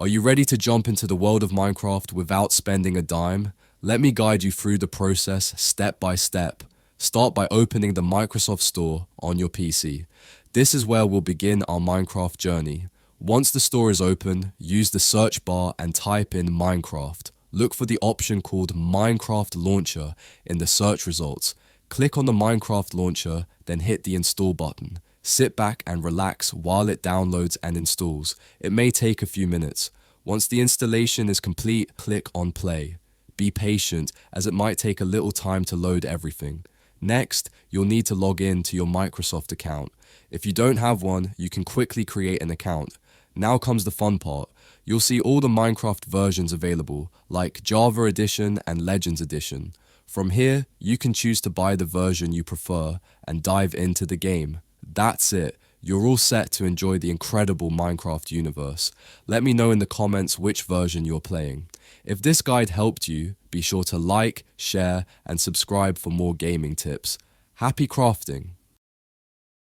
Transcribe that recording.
Are you ready to jump into the world of Minecraft without spending a dime? Let me guide you through the process step by step. Start by opening the Microsoft Store on your PC. This is where we'll begin our Minecraft journey. Once the store is open, use the search bar and type in Minecraft. Look for the option called Minecraft Launcher in the search results. Click on the Minecraft Launcher, then hit the install button. Sit back and relax while it downloads and installs. It may take a few minutes. Once the installation is complete, click on play. Be patient, as it might take a little time to load everything. Next, you'll need to log in to your Microsoft account. If you don't have one, you can quickly create an account. Now comes the fun part. You'll see all the Minecraft versions available, like Java Edition and Legends Edition. From here, you can choose to buy the version you prefer and dive into the game. That's it. You're all set to enjoy the incredible Minecraft universe. Let me know in the comments which version you're playing. If this guide helped you, be sure to like, share, and subscribe for more gaming tips. Happy crafting!